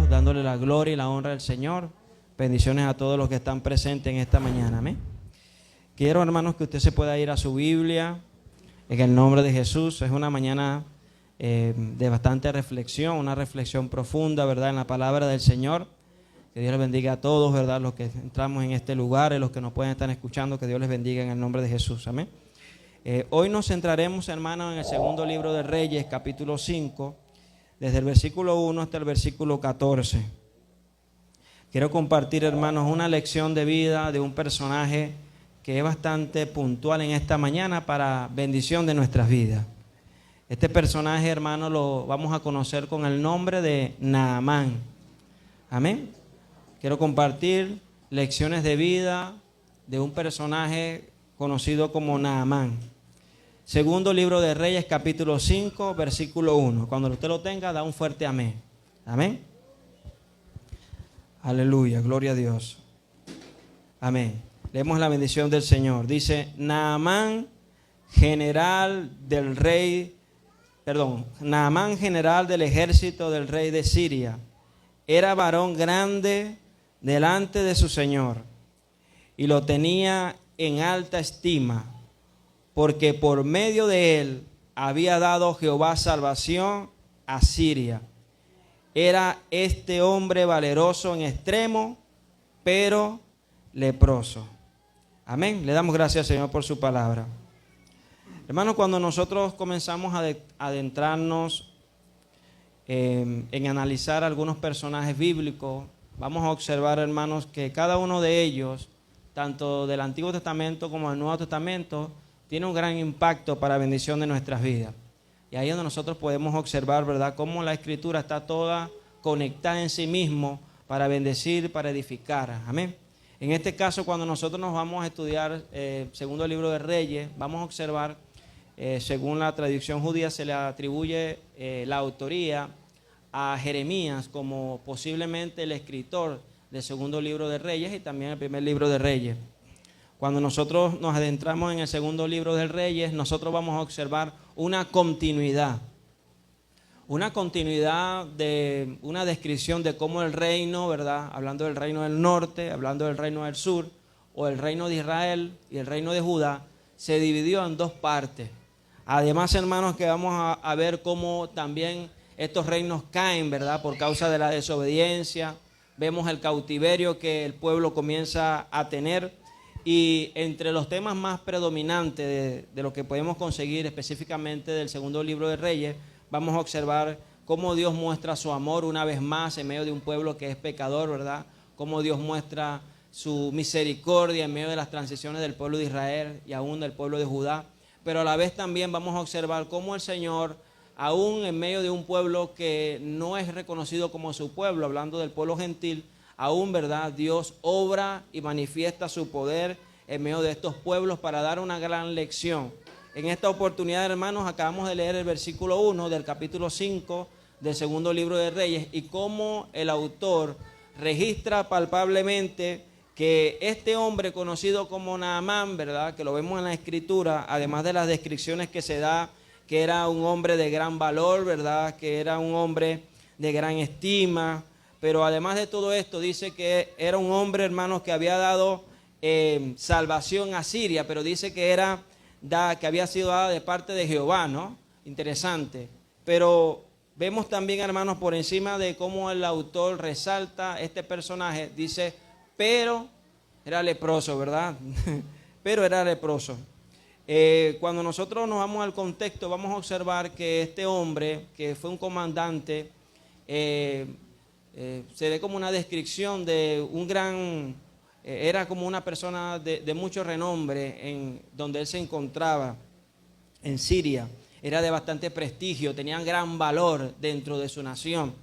Dios, dándole la gloria y la honra al Señor. Bendiciones a todos los que están presentes en esta mañana. Amén. Quiero, hermanos, que usted se pueda ir a su Biblia en el nombre de Jesús. Es una mañana de bastante reflexión, una reflexión profunda, ¿verdad?, en la palabra del Señor. Que Dios les bendiga a todos, ¿verdad?, los que entramos en este lugar y los que nos pueden estar escuchando, que Dios les bendiga en el nombre de Jesús. Amén. Hoy nos centraremos, hermanos, en el segundo libro de Reyes, capítulo 5, desde el versículo 1 hasta el versículo 14. Quiero compartir, hermanos, una lección de vida de un personaje que es bastante puntual en esta mañana para bendición de nuestras vidas. Este personaje, hermano, lo vamos a conocer con el nombre de Naamán. Amén. Quiero compartir lecciones de vida de un personaje conocido como Naamán. Segundo libro de Reyes, capítulo 5, versículo 1. Cuando usted lo tenga, da un fuerte amén. Amén. Aleluya, gloria a Dios. Amén. Leemos la bendición del Señor. Dice: Naamán, general del ejército del rey de Siria, era varón grande delante de su Señor, y lo tenía en alta estima, porque por medio de él había dado Jehová salvación a Siria. Era este hombre valeroso en extremo, pero leproso. Amén. Le damos gracias, Señor, por su palabra. Hermanos, cuando nosotros comenzamos a adentrarnos en analizar algunos personajes bíblicos, vamos a observar, hermanos, que cada uno de ellos, tanto del Antiguo Testamento como del Nuevo Testamento, tiene un gran impacto para bendición de nuestras vidas. Y ahí es donde nosotros podemos observar, ¿verdad?, cómo la Escritura está toda conectada en sí mismo para bendecir, para edificar. Amén. En este caso, cuando nosotros nos vamos a estudiar segundo libro de Reyes, vamos a observar, según la tradición judía, se le atribuye la autoría a Jeremías como posiblemente el escritor del segundo libro de Reyes y también el primer libro de Reyes. Cuando nosotros nos adentramos en el segundo libro de Reyes, nosotros vamos a observar una continuidad de una descripción de cómo el reino, ¿verdad?, hablando del reino del norte, hablando del reino del sur, o el reino de Israel y el reino de Judá, se dividió en dos partes. Además, hermanos, que vamos a ver cómo también estos reinos caen, ¿verdad?, por causa de la desobediencia. Vemos el cautiverio que el pueblo comienza a tener. Y entre los temas más predominantes de lo que podemos conseguir específicamente del segundo libro de Reyes, vamos a observar cómo Dios muestra su amor una vez más en medio de un pueblo que es pecador, ¿verdad? Cómo Dios muestra su misericordia en medio de las transiciones del pueblo de Israel y aún del pueblo de Judá. Pero a la vez también vamos a observar cómo el Señor, aún en medio de un pueblo que no es reconocido como su pueblo, hablando del pueblo gentil, aún, ¿verdad?, Dios obra y manifiesta su poder en medio de estos pueblos para dar una gran lección. En esta oportunidad, hermanos, acabamos de leer el versículo 1 del capítulo 5 del segundo libro de Reyes y cómo el autor registra palpablemente que este hombre conocido como Naamán, ¿verdad?, que lo vemos en la Escritura, además de las descripciones que se da, que era un hombre de gran valor, ¿verdad?, que era un hombre de gran estima. Pero además de todo esto, dice que era un hombre, hermanos, que había dado salvación a Siria, pero dice que que había sido dada de parte de Jehová, ¿no? Interesante. Pero vemos también, hermanos, por encima de cómo el autor resalta este personaje, dice, pero era leproso, ¿verdad? Pero era leproso. Cuando nosotros nos vamos al contexto, vamos a observar que este hombre, que fue un comandante, se ve como una descripción de un gran, era como una persona de mucho renombre en donde él se encontraba, en Siria. Era de bastante prestigio, tenía gran valor dentro de su nación.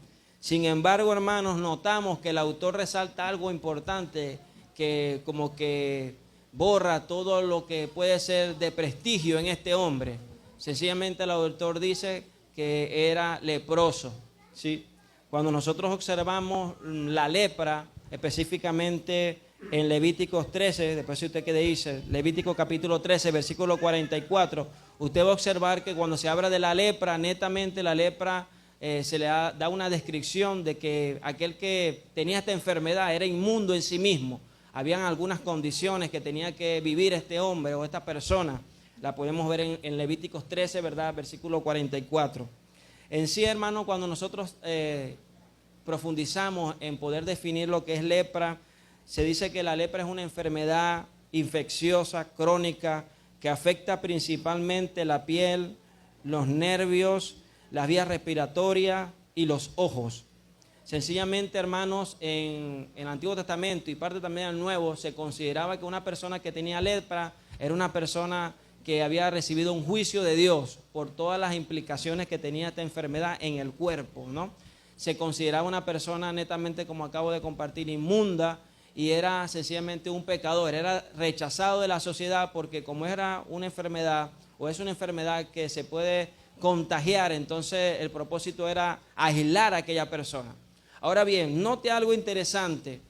Sin embargo, hermanos, notamos que el autor resalta algo importante que como que borra todo lo que puede ser de prestigio en este hombre. Sencillamente el autor dice que era leproso, ¿sí? Cuando nosotros observamos la lepra, específicamente en Levíticos 13, después si usted que dice, Levítico capítulo 13, versículo 44, usted va a observar que cuando se habla de la lepra, netamente la lepra se le da una descripción de que aquel que tenía esta enfermedad era inmundo en sí mismo. Habían algunas condiciones que tenía que vivir este hombre o esta persona. La podemos ver en Levíticos 13, ¿verdad? Versículo 44. En sí, hermano, cuando nosotros profundizamos en poder definir lo que es lepra, se dice que la lepra es una enfermedad infecciosa, crónica, que afecta principalmente la piel, los nervios, las vías respiratorias y los ojos. Sencillamente, hermanos, en el Antiguo Testamento y parte también del Nuevo, se consideraba que una persona que tenía lepra era una persona que había recibido un juicio de Dios por todas las implicaciones que tenía esta enfermedad en el cuerpo, ¿no? Se consideraba una persona netamente, como acabo de compartir, inmunda, y era sencillamente un pecador, era rechazado de la sociedad porque como era una enfermedad o es una enfermedad que se puede contagiar, entonces el propósito era aislar a aquella persona. Ahora bien, note algo interesante,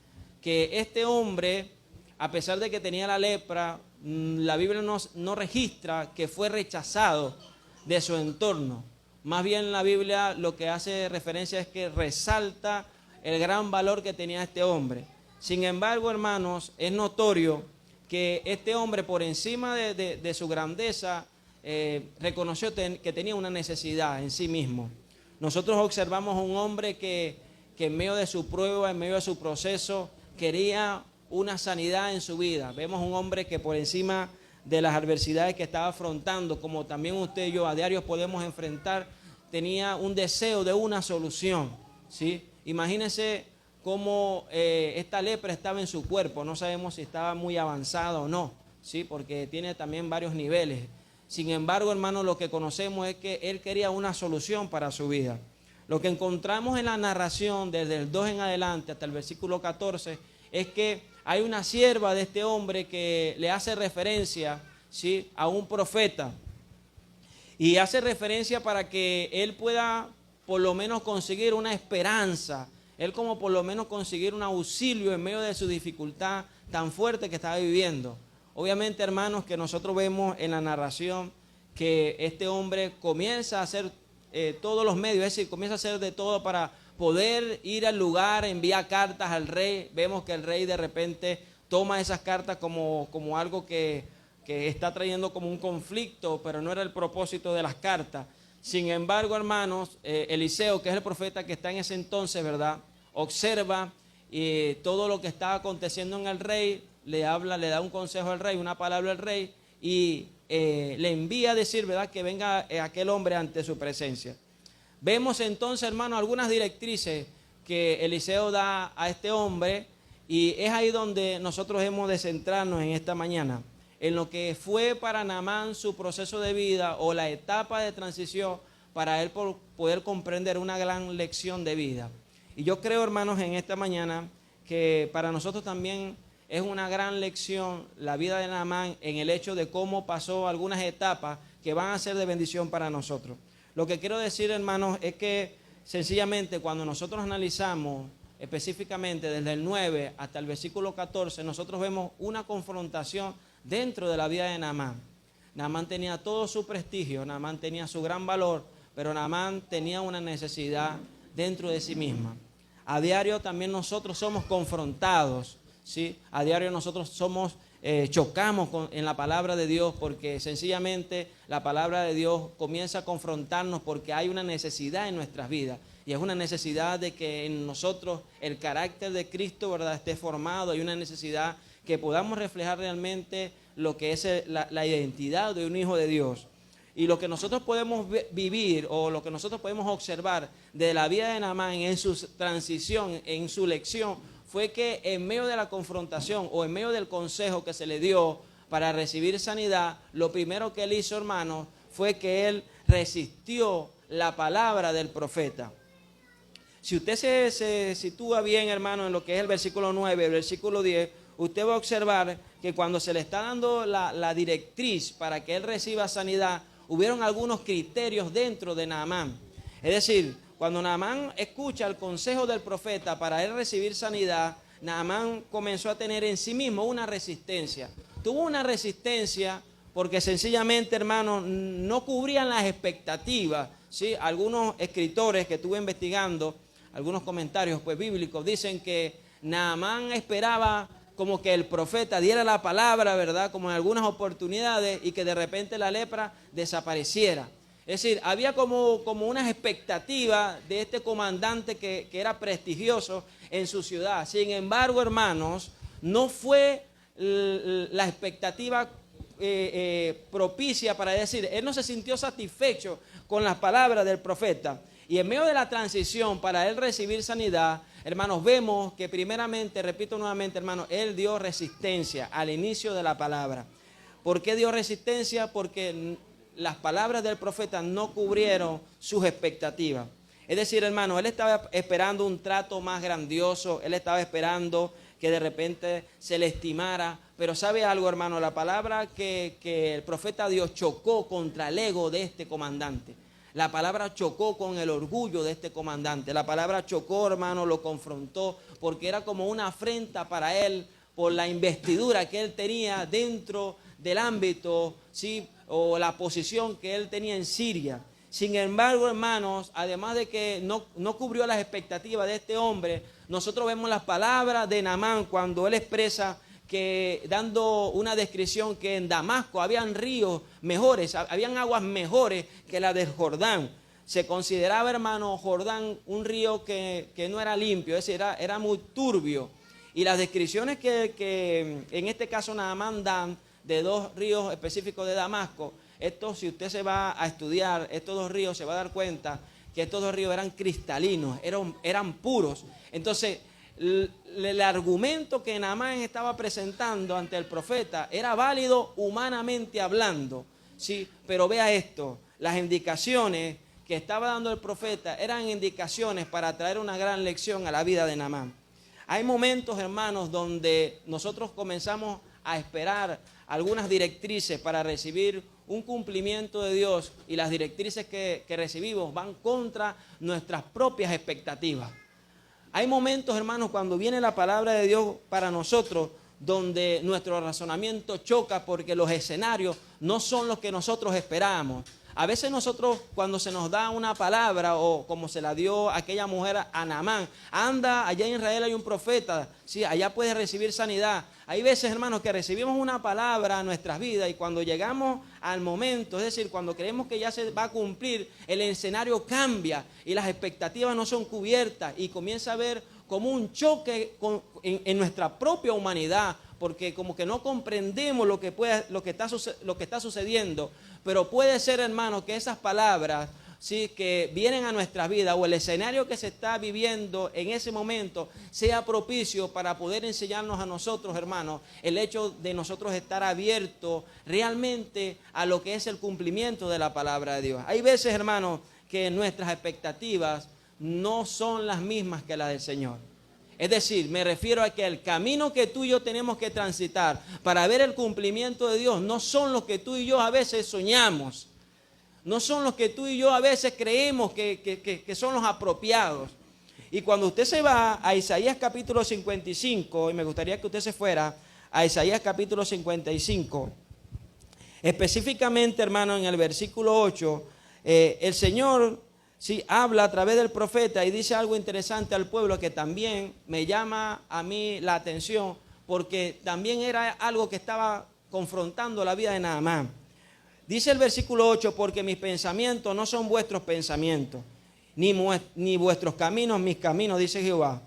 que este hombre, a pesar de que tenía la lepra, la Biblia no registra que fue rechazado de su entorno. Más bien la Biblia lo que hace referencia es que resalta el gran valor que tenía este hombre. Sin embargo, hermanos, es notorio que este hombre, por encima de su grandeza, reconoció que tenía una necesidad en sí mismo. Nosotros observamos a un hombre que en medio de su prueba, en medio de su proceso, quería una sanidad en su vida. Vemos un hombre que por encima de las adversidades que estaba afrontando, como también usted y yo a diario podemos enfrentar, tenía un deseo de una solución, ¿sí? Imagínense cómo esta lepra estaba en su cuerpo. No sabemos si estaba muy avanzada o no, ¿sí? Porque tiene también varios niveles. Sin embargo, hermanos, lo que conocemos es que él quería una solución para su vida. Lo que encontramos en la narración desde el 2 en adelante hasta el versículo 14 es que hay una sierva de este hombre que le hace referencia, ¿sí?, a un profeta. Y hace referencia para que él pueda por lo menos conseguir una esperanza, él como por lo menos conseguir un auxilio en medio de su dificultad tan fuerte que estaba viviendo. Obviamente, hermanos, que nosotros vemos en la narración que este hombre comienza a hacer todos los medios, es decir, comienza a hacer de todo para poder ir al lugar, enviar cartas al rey. Vemos que el rey de repente toma esas cartas como algo que está trayendo como un conflicto, pero no era el propósito de las cartas. Sin embargo, hermanos, Eliseo, que es el profeta que está en ese entonces, ¿verdad?, observa todo lo que está aconteciendo en el rey, le habla, le da un consejo al rey, una palabra al rey, y le envía a decir, ¿verdad?, que venga aquel hombre ante su presencia. Vemos entonces, hermanos, algunas directrices que Eliseo da a este hombre, y es ahí donde nosotros hemos de centrarnos en esta mañana, en lo que fue para Naamán su proceso de vida o la etapa de transición para él poder comprender una gran lección de vida. Y yo creo, hermanos, en esta mañana que para nosotros también es una gran lección la vida de Naamán en el hecho de cómo pasó algunas etapas que van a ser de bendición para nosotros. Lo que quiero decir, hermanos, es que sencillamente cuando nosotros analizamos específicamente desde el 9 hasta el versículo 14, nosotros vemos una confrontación dentro de la vida de Naamán. Naamán tenía todo su prestigio, Naamán tenía su gran valor, pero Naamán tenía una necesidad dentro de sí misma. A diario también nosotros somos confrontados, ¿sí? A diario nosotros chocamos en la palabra de Dios, porque sencillamente la palabra de Dios comienza a confrontarnos porque hay una necesidad en nuestras vidas. Y es una necesidad de que en nosotros el carácter de Cristo, ¿verdad?, esté formado. Hay una necesidad que podamos reflejar realmente lo que es la identidad de un hijo de Dios. Y lo que nosotros podemos vivir o lo que nosotros podemos observar de la vida de Naamán en su transición, en su lección, fue que en medio de la confrontación o en medio del consejo que se le dio para recibir sanidad, lo primero que él hizo, hermano, fue que él resistió la palabra del profeta. Si usted se sitúa bien, hermano, en lo que es el versículo 9, el versículo 10, usted va a observar que cuando se le está dando la directriz para que él reciba sanidad, hubieron algunos criterios dentro de Naamán. Es decir, cuando Naamán escucha el consejo del profeta para él recibir sanidad, Naamán comenzó a tener en sí mismo una resistencia. Tuvo una resistencia porque sencillamente, hermanos, no cubrían las expectativas, ¿sí? Algunos escritores que estuve investigando, algunos comentarios pues bíblicos, dicen que Naamán esperaba como que el profeta diera la palabra, ¿verdad? Como en algunas oportunidades, y que de repente la lepra desapareciera. Es decir, había como unas expectativas de este comandante que era prestigioso en su ciudad. Sin embargo, hermanos, no fue la expectativa propicia para decir, él no se sintió satisfecho con las palabras del profeta. Y en medio de la transición para él recibir sanidad, hermanos, vemos que primeramente, repito nuevamente, hermanos, él dio resistencia al inicio de la palabra. ¿Por qué dio resistencia? Porque las palabras del profeta no cubrieron sus expectativas. Es decir, hermano, él estaba esperando un trato más grandioso, él estaba esperando que de repente se le estimara. Pero ¿sabe algo, hermano? La palabra que el profeta Dios chocó contra el ego de este comandante. La palabra chocó con el orgullo de este comandante. La palabra chocó, hermano, lo confrontó, porque era como una afrenta para él por la investidura que él tenía dentro del ámbito, ¿sí?, o la posición que él tenía en Siria. Sin embargo, hermanos, además de que no cubrió las expectativas de este hombre, nosotros vemos las palabras de Naamán cuando él expresa que, dando una descripción, que en Damasco habían ríos mejores, habían aguas mejores que la del Jordán. Se consideraba, hermano, Jordán un río que no era limpio, es decir, era muy turbio. Y las descripciones que en este caso Naamán dan de dos ríos específicos de Damasco, esto, si usted se va a estudiar estos dos ríos, se va a dar cuenta que estos dos ríos eran cristalinos, eran puros. Entonces, el argumento que Naamán estaba presentando ante el profeta era válido humanamente hablando, ¿sí? Pero vea esto, las indicaciones que estaba dando el profeta eran indicaciones para traer una gran lección a la vida de Naamán. Hay momentos, hermanos, donde nosotros comenzamos a esperar algunas directrices para recibir un cumplimiento de Dios, y las directrices que recibimos van contra nuestras propias expectativas. Hay momentos, hermanos, cuando viene la palabra de Dios para nosotros, donde nuestro razonamiento choca porque los escenarios no son los que nosotros esperábamos. A veces nosotros, cuando se nos da una palabra, o como se la dio aquella mujer a Naamán, anda, allá en Israel hay un profeta, sí, allá puedes recibir sanidad. Hay veces, hermanos, que recibimos una palabra a nuestras vidas, y cuando llegamos al momento, es decir, cuando creemos que ya se va a cumplir, el escenario cambia y las expectativas no son cubiertas, y comienza a haber como un choque en nuestra propia humanidad, porque como que no comprendemos lo que está sucediendo. Pero puede ser, hermano, que esas palabras, sí, que vienen a nuestras vidas, o el escenario que se está viviendo en ese momento, sea propicio para poder enseñarnos a nosotros, hermanos, el hecho de nosotros estar abiertos realmente a lo que es el cumplimiento de la palabra de Dios. Hay veces, hermanos, que nuestras expectativas no son las mismas que las del Señor. Es decir, me refiero a que el camino que tú y yo tenemos que transitar para ver el cumplimiento de Dios no son los que tú y yo a veces soñamos. No son los que tú y yo a veces creemos que son los apropiados. Y cuando usted se va a Isaías capítulo 55, y me gustaría que usted se fuera a Isaías capítulo 55, específicamente, hermano, en el versículo 8, el Señor, sí, habla a través del profeta y dice algo interesante al pueblo que también me llama a mí la atención, porque también era algo que estaba confrontando la vida de Naamán. Dice el versículo 8, porque mis pensamientos no son vuestros pensamientos, ni vuestros caminos mis caminos, dice Jehová.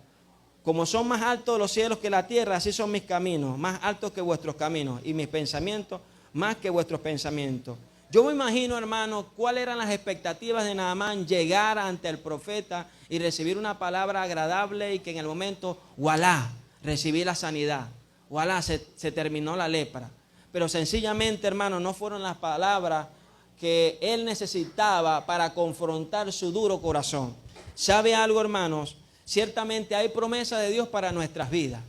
Como son más altos los cielos que la tierra, así son mis caminos, más altos que vuestros caminos, y mis pensamientos más que vuestros pensamientos. Yo me imagino, hermano, cuáles eran las expectativas de Naamán: llegar ante el profeta y recibir una palabra agradable, y que en el momento, ¡voilá!, recibí la sanidad. ¡Voilá!, se terminó la lepra. Pero sencillamente, hermano, no fueron las palabras que él necesitaba para confrontar su duro corazón. ¿Sabe algo, hermanos? Ciertamente hay promesa de Dios para nuestras vidas,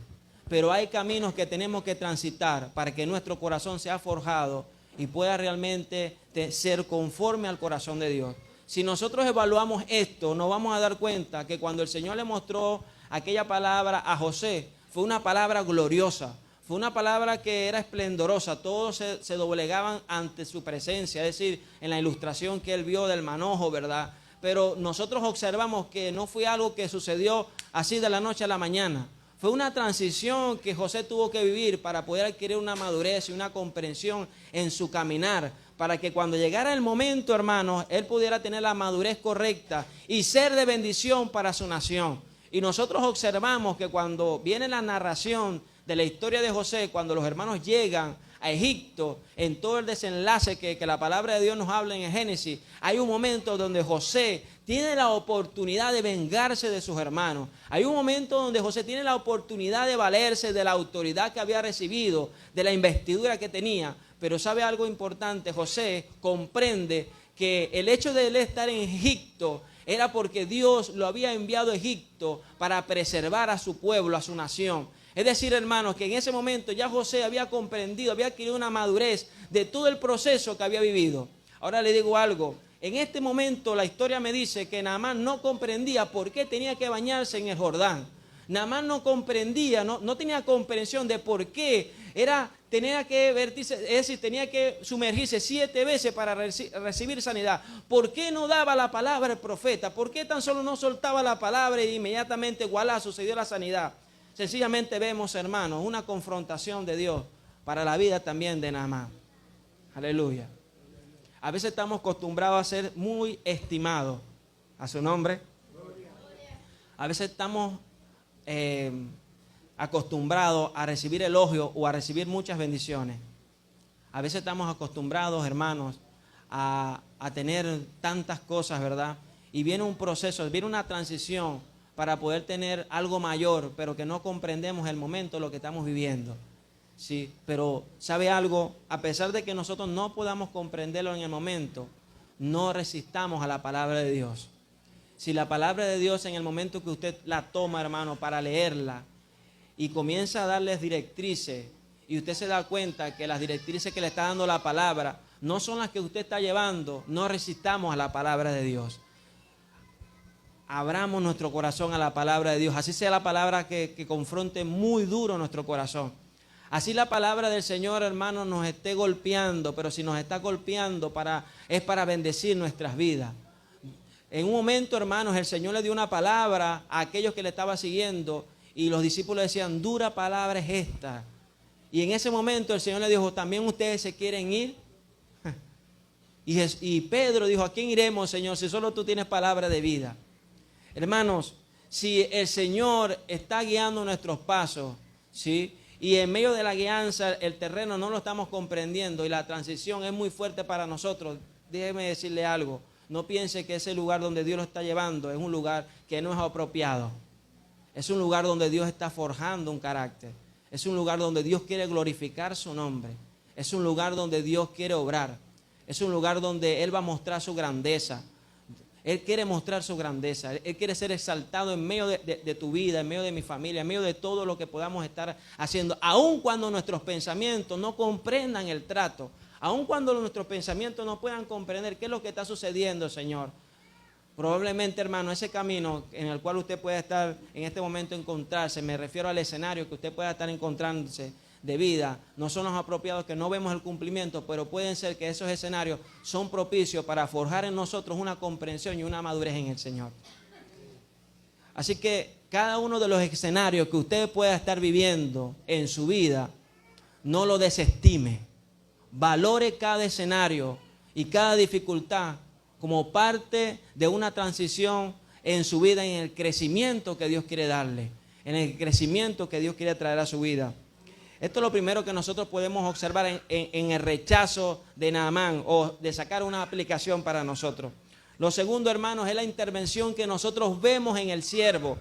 pero hay caminos que tenemos que transitar para que nuestro corazón sea forjado y pueda realmente ser conforme al corazón de Dios. Si nosotros evaluamos esto, nos vamos a dar cuenta que cuando el Señor le mostró aquella palabra a José, fue una palabra gloriosa, Fue una palabra que era esplendorosa, todos se doblegaban ante su presencia, es decir, en la ilustración que él vio del manojo, ¿verdad? Pero nosotros observamos que no fue algo que sucedió así de la noche a la mañana. Fue una transición que José tuvo que vivir para poder adquirir una madurez y una comprensión en su caminar, para que cuando llegara el momento, hermanos, él pudiera tener la madurez correcta y ser de bendición para su nación. Y nosotros observamos que cuando viene la narración de la historia de José, cuando los hermanos llegan a Egipto, en todo el desenlace que la palabra de Dios nos habla en el Génesis, hay un momento donde José tiene la oportunidad de vengarse de sus hermanos. Hay un momento donde José tiene la oportunidad de valerse de la autoridad que había recibido, de la investidura que tenía. Pero sabe algo importante, José comprende que el hecho de él estar en Egipto era porque Dios lo había enviado a Egipto para preservar a su pueblo, a su nación. Es decir, hermanos, que en ese momento ya José había comprendido, había adquirido una madurez de todo el proceso que había vivido. Ahora le digo algo, en este momento la historia me dice que Naamán no comprendía por qué tenía que bañarse en el Jordán. Naamán no comprendía, no tenía comprensión de por qué tenía que vertirse, es decir, tenía que sumergirse 7 veces para recibir sanidad. ¿Por qué no daba la palabra el profeta? ¿Por qué tan solo no soltaba la palabra y inmediatamente igualá sucedió la sanidad? Sencillamente vemos, hermanos, una confrontación de Dios para la vida también de Naamán. Aleluya. A veces estamos acostumbrados a ser muy estimados. A su nombre. A veces estamos acostumbrados a recibir elogios o a recibir muchas bendiciones. A veces estamos acostumbrados, hermanos, a tener tantas cosas, ¿verdad? Y viene un proceso, viene una transición para poder tener algo mayor, pero que no comprendemos el momento, lo que estamos viviendo. Sí, pero ¿sabe algo? A pesar de que nosotros no podamos comprenderlo en el momento, no resistamos a la palabra de Dios. Si la palabra de Dios en el momento que usted la toma, hermano, para leerla y comienza a darles directrices y usted se da cuenta que las directrices que le está dando la palabra no son las que usted está llevando, no resistamos a la palabra de Dios. Abramos nuestro corazón a la palabra de Dios, así sea la palabra que confronte muy duro nuestro corazón. Así la palabra del Señor, hermano, nos esté golpeando, pero si nos está golpeando es para bendecir nuestras vidas. En un momento, hermanos, el Señor le dio una palabra a aquellos que le estaban siguiendo y los discípulos decían, dura palabra es esta. Y en ese momento el Señor le dijo, ¿también ustedes se quieren ir? Y Pedro dijo, ¿a quién iremos, Señor, si solo tú tienes palabra de vida? Hermanos, si el Señor está guiando nuestros pasos, ¿sí? Y en medio de la guianza el terreno no lo estamos comprendiendo y la transición es muy fuerte para nosotros, déjeme decirle algo, no piense que ese lugar donde Dios lo está llevando es un lugar que no es apropiado. Es un lugar donde Dios está forjando un carácter. Es un lugar donde Dios quiere glorificar su nombre. Es un lugar donde Dios quiere obrar. Es un lugar donde Él va a mostrar su grandeza. Él quiere mostrar su grandeza. Él quiere ser exaltado en medio de tu vida, en medio de mi familia, en medio de todo lo que podamos estar haciendo. Aun cuando nuestros pensamientos no comprendan el trato. Aun cuando nuestros pensamientos no puedan comprender qué es lo que está sucediendo, Señor. Probablemente, hermano, ese camino en el cual usted puede estar en este momento encontrarse, me refiero al escenario que usted pueda estar encontrándose de vida, no son los apropiados, que no vemos el cumplimiento, pero pueden ser que esos escenarios son propicios para forjar en nosotros una comprensión y una madurez en el Señor. Así que cada uno de los escenarios que usted pueda estar viviendo en su vida, no lo desestime. Valore cada escenario y cada dificultad como parte de una transición en su vida, en el crecimiento que Dios quiere darle, en el crecimiento que Dios quiere traer a su vida. Esto es lo primero que nosotros podemos observar en el rechazo de Naamán, o de sacar una aplicación para nosotros. Lo segundo, hermanos, es la intervención que nosotros vemos en el siervo.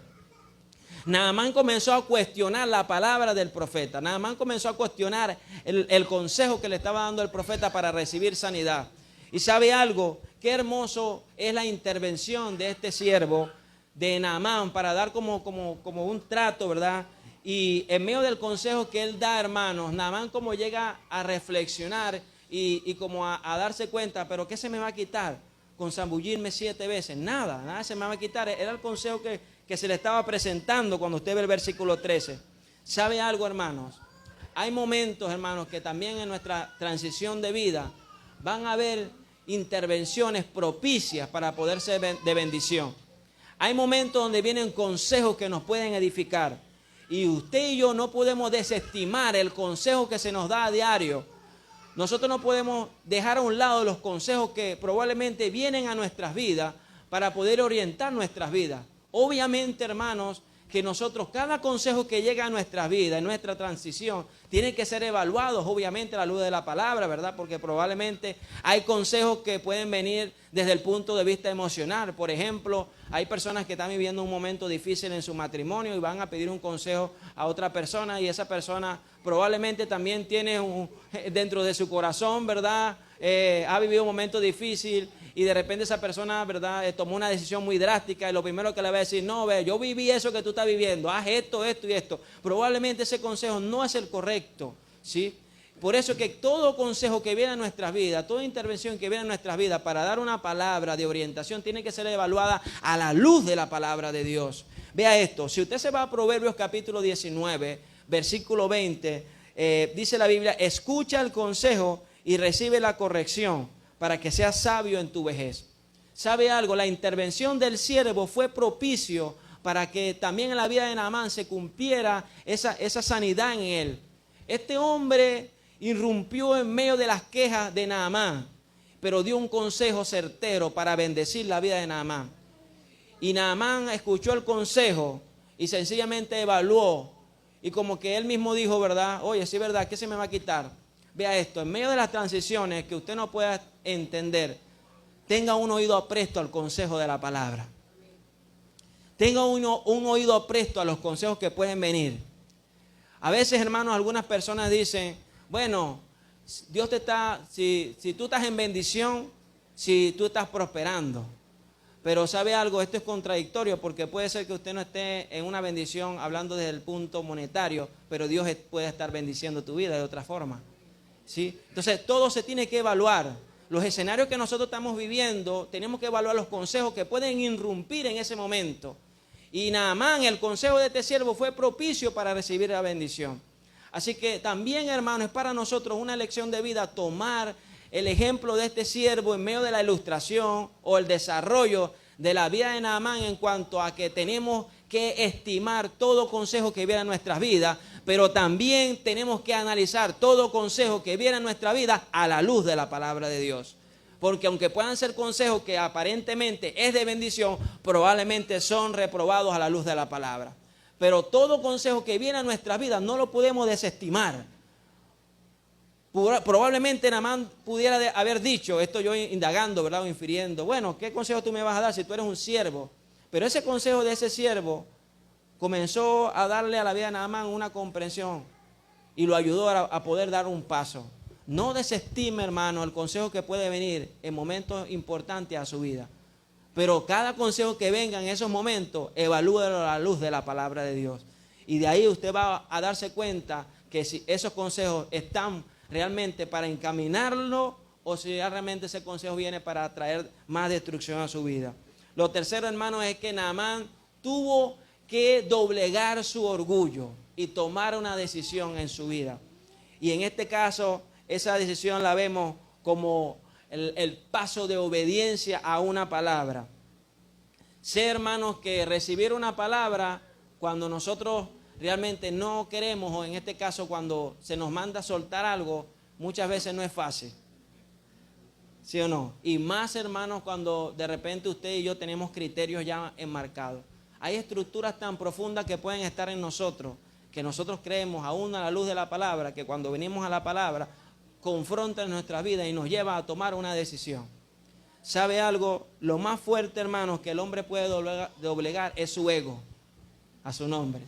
Naamán comenzó a cuestionar la palabra del profeta. Naamán comenzó a cuestionar el consejo que le estaba dando el profeta para recibir sanidad. Y ¿sabe algo? Qué hermoso es la intervención de este siervo de Naamán para dar como un trato, ¿verdad? Y en medio del consejo que él da, hermanos, Naamán como llega a reflexionar y como a darse cuenta, ¿pero qué se me va a quitar con zambullirme 7 veces? Nada se me va a quitar. Era el consejo que se le estaba presentando cuando usted ve el versículo 13. ¿Sabe algo, hermanos? hay momentos, hermanos, que también en nuestra transición de vida van a haber intervenciones propicias para poder ser de bendición. Hay momentos donde vienen consejos que nos pueden edificar. Y usted y yo no podemos desestimar el consejo que se nos da a diario. Nosotros no podemos dejar a un lado los consejos que probablemente vienen a nuestras vidas para poder orientar nuestras vidas. Obviamente, hermanos, que nosotros, cada consejo que llega a nuestras vidas, en nuestra transición, tiene que ser evaluados, obviamente, a la luz de la palabra, ¿verdad? Porque probablemente hay consejos que pueden venir desde el punto de vista emocional. Por ejemplo, hay personas que están viviendo un momento difícil en su matrimonio y van a pedir un consejo a otra persona, y esa persona probablemente también tiene dentro de su corazón, ¿verdad? Ha vivido un momento difícil y de repente esa persona, ¿verdad?, tomó una decisión muy drástica, y lo primero que le va a decir: no, ve, yo viví eso que tú estás viviendo, haz esto, esto y esto. Probablemente ese consejo no es el correcto, ¿sí? Por eso que todo consejo que viene a nuestras vidas, toda intervención que viene a nuestras vidas para dar una palabra de orientación, tiene que ser evaluada a la luz de la palabra de Dios. Vea esto, si usted se va a Proverbios capítulo 19, versículo 20, dice la Biblia: escucha el consejo y recibe la corrección, para que seas sabio en tu vejez. ¿Sabe algo? La intervención del siervo fue propicio para que también en la vida de Naamán se cumpliera esa sanidad en él. Este hombre irrumpió en medio de las quejas de Naamán, pero dio un consejo certero para bendecir la vida de Naamán. Y Naamán escuchó el consejo y sencillamente evaluó, y como que él mismo dijo, ¿verdad? Oye, sí, ¿verdad? ¿Qué se me va a quitar? Vea esto, en medio de las transiciones que usted no pueda entender, tenga un oído presto al consejo de la palabra. Tenga un oído presto a los consejos que pueden venir. A veces, hermanos, algunas personas dicen: bueno, Dios te está, si tú estás en bendición, si tú estás prosperando. Pero ¿sabe algo? Esto es contradictorio, porque puede ser que usted no esté en una bendición hablando desde el punto monetario, pero Dios puede estar bendiciendo tu vida de otra forma, ¿sí? Entonces, todo se tiene que evaluar. Los escenarios que nosotros estamos viviendo, tenemos que evaluar los consejos que pueden irrumpir en ese momento. Y Naamán, el consejo de este siervo, fue propicio para recibir la bendición. Así que también, hermano, es para nosotros una lección de vida tomar el ejemplo de este siervo en medio de la ilustración o el desarrollo de la vida de Naamán, en cuanto a que tenemos que estimar todo consejo que viene a nuestras vidas, pero también tenemos que analizar todo consejo que viene a nuestra vida a la luz de la palabra de Dios. Porque aunque puedan ser consejos que aparentemente es de bendición, probablemente son reprobados a la luz de la palabra. Pero todo consejo que viene a nuestra vida no lo podemos desestimar. Probablemente Naamán pudiera haber dicho, esto yo indagando, ¿verdad?, o infiriendo: bueno, ¿qué consejo tú me vas a dar si tú eres un siervo? Pero ese consejo de ese siervo comenzó a darle a la vida de Naamán una comprensión y lo ayudó a poder dar un paso. No desestime, hermano, el consejo que puede venir en momentos importantes a su vida. Pero cada consejo que venga en esos momentos, evalúelo a la luz de la palabra de Dios. Y de ahí usted va a darse cuenta que si esos consejos están realmente para encaminarlo, o si realmente ese consejo viene para traer más destrucción a su vida. Lo tercero, hermano, es que Naamán tuvo que doblegar su orgullo y tomar una decisión en su vida. Y en este caso, esa decisión la vemos como el paso de obediencia a una palabra. Sé, hermanos, que recibir una palabra cuando nosotros realmente no queremos, o en este caso cuando se nos manda soltar algo, muchas veces no es fácil. ¿Sí o no? Y más, hermanos, cuando de repente usted y yo tenemos criterios ya enmarcados. Hay estructuras tan profundas que pueden estar en nosotros, que nosotros creemos aún a la luz de la palabra, que cuando venimos a la palabra confrontan nuestra vida y nos lleva a tomar una decisión. ¿Sabe algo? Lo más fuerte, hermanos, que el hombre puede doblegar es su ego, a su nombre.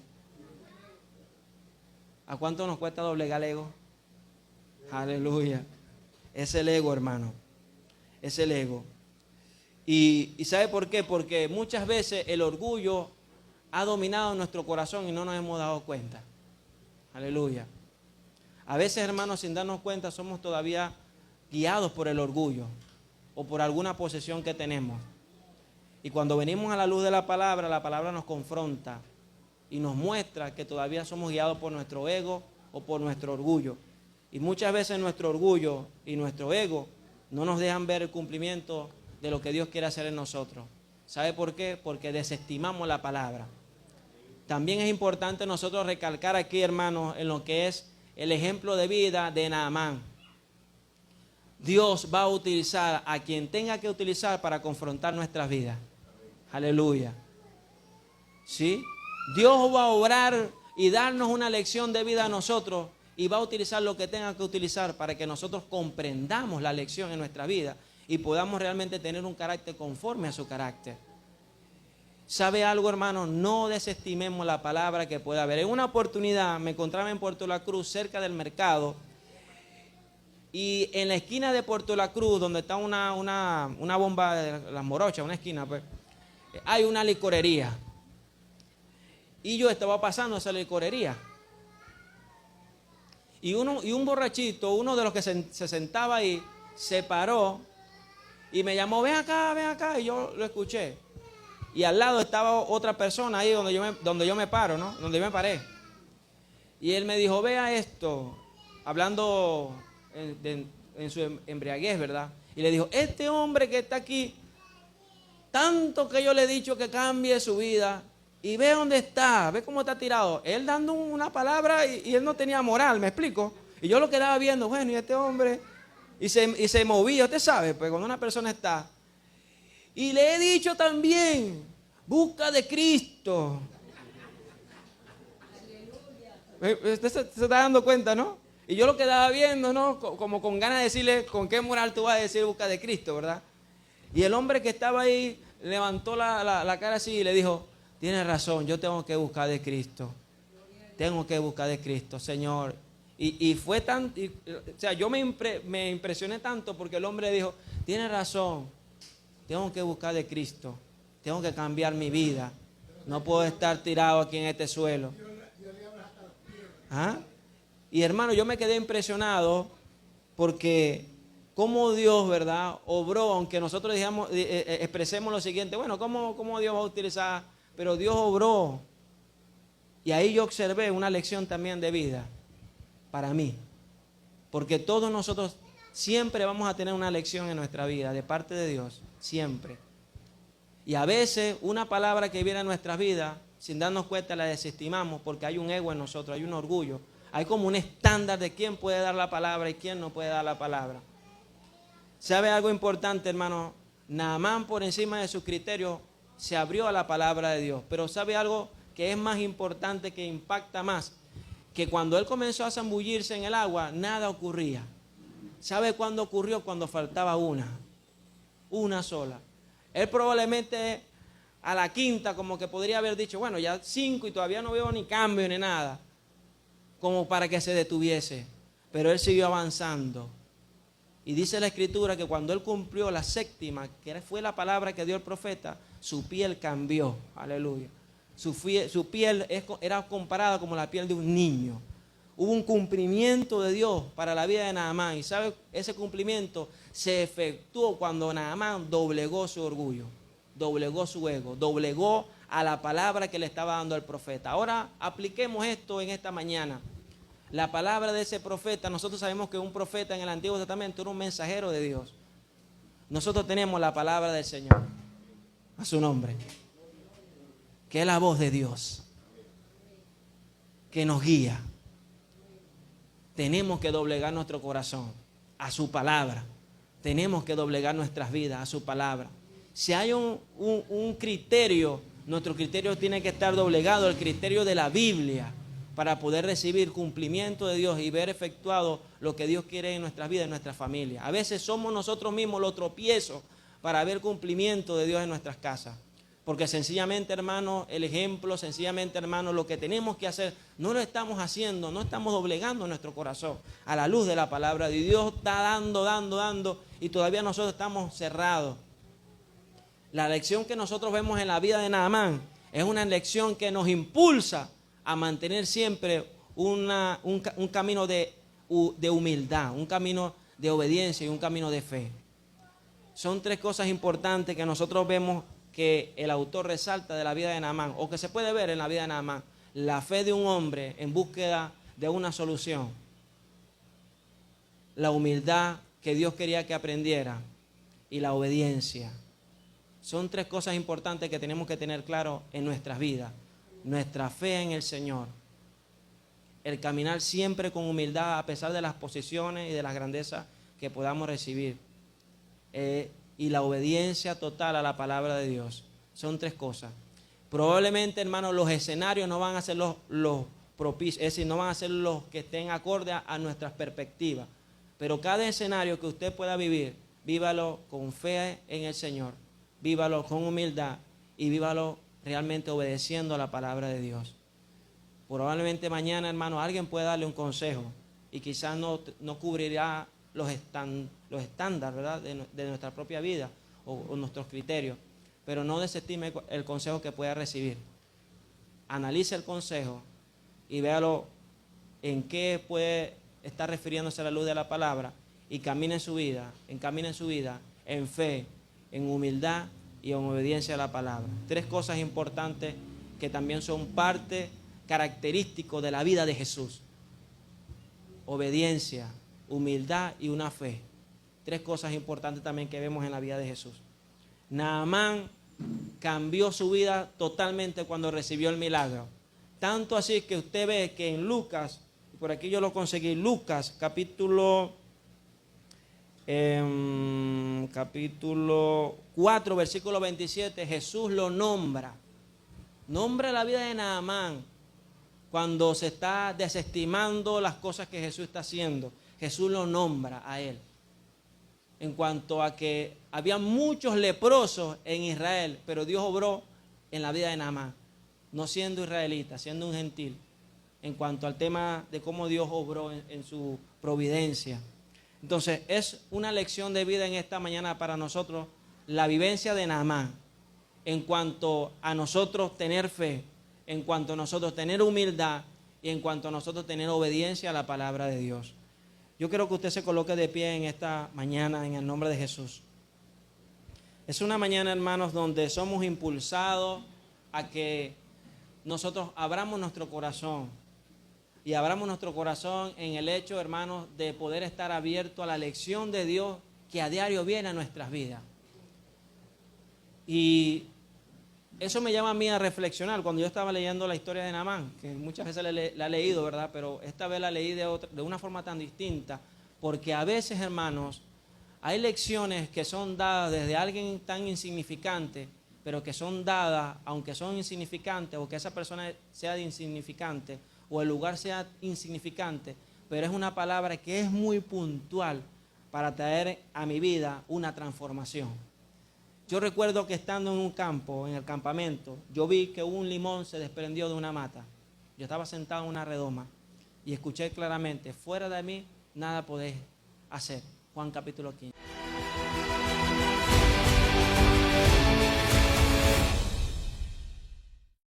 ¿A cuánto nos cuesta doblegar el ego? Aleluya. Es el ego, hermano. Es el ego. ¿Y sabe por qué? Porque muchas veces el orgullo ha dominado nuestro corazón y no nos hemos dado cuenta. Aleluya. A veces, hermanos, sin darnos cuenta, somos todavía guiados por el orgullo o por alguna posesión que tenemos. Y cuando venimos a la luz de la palabra nos confronta y nos muestra que todavía somos guiados por nuestro ego o por nuestro orgullo. Y muchas veces nuestro orgullo y nuestro ego no nos dejan ver el cumplimiento de lo que Dios quiere hacer en nosotros. ¿Sabe por qué? Porque desestimamos la palabra. También es importante nosotros recalcar aquí, hermanos, en lo que es el ejemplo de vida de Naamán. Dios va a utilizar a quien tenga que utilizar para confrontar nuestras vidas. Aleluya. ¿Sí? Dios va a obrar y darnos una lección de vida a nosotros y va a utilizar lo que tenga que utilizar para que nosotros comprendamos la lección en nuestra vida y podamos realmente tener un carácter conforme a su carácter. ¿Sabe algo, hermano? No desestimemos la palabra que pueda haber. En una oportunidad me encontraba en Puerto La Cruz, cerca del mercado, y en la esquina de Puerto La Cruz, donde está una bomba de las Morochas, una esquina, pues, hay una licorería. Y yo estaba pasando esa licorería. Y un borrachito, uno de los que se sentaba ahí, se paró y me llamó, ven acá, y yo lo escuché. Y al lado estaba otra persona ahí donde yo me paro, ¿no? Donde yo me paré. Y él me dijo, vea esto, hablando en su embriaguez, ¿verdad? Y le dijo, este hombre que está aquí, tanto que yo le he dicho que cambie su vida, y ve dónde está, ve cómo está tirado. Él dando una palabra y él no tenía moral, ¿me explico? Y yo lo quedaba viendo, bueno, y este hombre, y se movía, usted sabe, pues cuando una persona está. Y le he dicho también, busca de Cristo. Usted se está dando cuenta, ¿no? Y yo lo quedaba viendo, ¿no? Como con ganas de decirle, ¿con qué moral tú vas a decir busca de Cristo, verdad? Y el hombre que estaba ahí levantó la cara así y le dijo, tienes razón, yo tengo que buscar de Cristo. Tengo que buscar de Cristo, Señor. Y fue tan, o sea, yo me impresioné tanto porque el hombre dijo, tienes razón, tengo que buscar de Cristo. Tengo que cambiar mi vida. No puedo estar tirado aquí en este suelo. ¿Ah? Y hermano, yo me quedé impresionado porque cómo Dios, ¿verdad?, obró, aunque nosotros digamos, expresemos lo siguiente, bueno, ¿cómo Dios va a utilizar? Pero Dios obró. Y ahí yo observé una lección también de vida para mí. Porque todos nosotros siempre vamos a tener una lección en nuestra vida de parte de Dios, siempre. Y a veces una palabra que viene a nuestras vidas, sin darnos cuenta, la desestimamos porque hay un ego en nosotros, hay un orgullo. Hay como un estándar de quién puede dar la palabra y quién no puede dar la palabra. ¿Sabe algo importante, hermano? Naamán, por encima de sus criterios, se abrió a la palabra de Dios. Pero ¿sabe algo que es más importante, que impacta más? Que cuando él comenzó a zambullirse en el agua, nada ocurría. ¿Sabe cuándo ocurrió? Cuando faltaba una sola. Él probablemente a la quinta como que podría haber dicho, bueno, ya 5 y todavía no veo ni cambio ni nada, como para que se detuviese. Pero él siguió avanzando. Y dice la Escritura que cuando él cumplió la séptima, que fue la palabra que dio el profeta, su piel cambió. Aleluya. Su piel era comparada como la piel de un niño. Hubo un cumplimiento de Dios para la vida de Naamán. Y ¿sabe? Ese cumplimiento se efectuó cuando Naamán doblegó su orgullo, doblegó su ego, doblegó a la palabra que le estaba dando el profeta. Ahora apliquemos esto en esta mañana. La palabra de ese profeta, nosotros sabemos que un profeta en el Antiguo Testamento era un mensajero de Dios. Nosotros tenemos la palabra del Señor, a su nombre, que es la voz de Dios, que nos guía. Tenemos que doblegar nuestro corazón a su palabra. Tenemos que doblegar nuestras vidas a su palabra. Si hay un criterio, nuestro criterio tiene que estar doblegado al criterio de la Biblia, para poder recibir cumplimiento de Dios y ver efectuado lo que Dios quiere en nuestras vidas, en nuestra familia. A veces somos nosotros mismos los tropiezos para ver cumplimiento de Dios en nuestras casas. Porque sencillamente, hermano, el ejemplo, sencillamente, hermano, lo que tenemos que hacer, no lo estamos haciendo, no estamos doblegando nuestro corazón a la luz de la palabra de Dios. Está dando, y todavía nosotros estamos cerrados. La lección que nosotros vemos en la vida de Naamán es una lección que nos impulsa a mantener siempre un camino de humildad, un camino de obediencia y un camino de fe. Son 3 cosas importantes que nosotros vemos que el autor resalta de la vida de Naamán, o que se puede ver en la vida de Naamán. La fe de un hombre en búsqueda de una solución. La humildad que Dios quería que aprendiera y la obediencia. Son tres cosas importantes que tenemos que tener claro en nuestras vidas. Nuestra fe en el Señor, el caminar siempre con humildad a pesar de las posiciones y de las grandezas que podamos recibir, y la obediencia total a la palabra de Dios. Son tres cosas. Probablemente, hermanos, los escenarios no van a ser los propicios, es decir, no van a ser los que estén acorde a nuestras perspectivas, pero cada escenario que usted pueda vivir, vívalo con fe en el Señor, vívalo con humildad y vívalo realmente obedeciendo a la palabra de Dios. Probablemente mañana, hermano, alguien puede darle un consejo y quizás no cubrirá los estándares, ¿verdad?, de nuestra propia vida o nuestros criterios, pero no desestime el consejo que pueda recibir. Analice el consejo y véalo en qué puede estar refiriéndose a la luz de la palabra y camine en su vida en fe, en humildad y en obediencia a la palabra. Tres cosas importantes que también son parte característico de la vida de Jesús: obediencia, humildad y una fe. Tres cosas importantes también que vemos en la vida de Jesús. Naamán cambió su vida totalmente cuando recibió el milagro. Tanto así que usted ve que en Lucas, por aquí yo lo conseguí, Lucas capítulo 4, versículo 27, Jesús lo nombra la vida de Naamán. Cuando se está desestimando las cosas que Jesús está haciendo, Jesús lo nombra a él. En cuanto a que había muchos leprosos en Israel, pero Dios obró en la vida de Naamán, no siendo israelita, siendo un gentil, en cuanto al tema de cómo Dios obró en su providencia. Entonces, es una lección de vida en esta mañana para nosotros, la vivencia de Naamán, en cuanto a nosotros tener fe, en cuanto a nosotros tener humildad y en cuanto a nosotros tener obediencia a la palabra de Dios. Yo quiero que usted se coloque de pie en esta mañana en el nombre de Jesús. Es una mañana, hermanos, donde somos impulsados a que nosotros abramos nuestro corazón. Y abramos nuestro corazón en el hecho, hermanos, de poder estar abierto a la lección de Dios que a diario viene a nuestras vidas. Y eso me llama a mí a reflexionar. Cuando yo estaba leyendo la historia de Naamán, que muchas veces la he leído, ¿verdad? Pero esta vez la leí de una forma tan distinta, porque a veces, hermanos, hay lecciones que son dadas desde alguien tan insignificante, pero que son dadas, aunque son insignificantes, o que esa persona sea insignificante, o el lugar sea insignificante, pero es una palabra que es muy puntual para traer a mi vida una transformación. Yo recuerdo que estando en un campo, en el campamento, yo vi que un limón se desprendió de una mata. Yo estaba sentado en una redoma y escuché claramente: fuera de mí nada podéis hacer. Juan capítulo 15.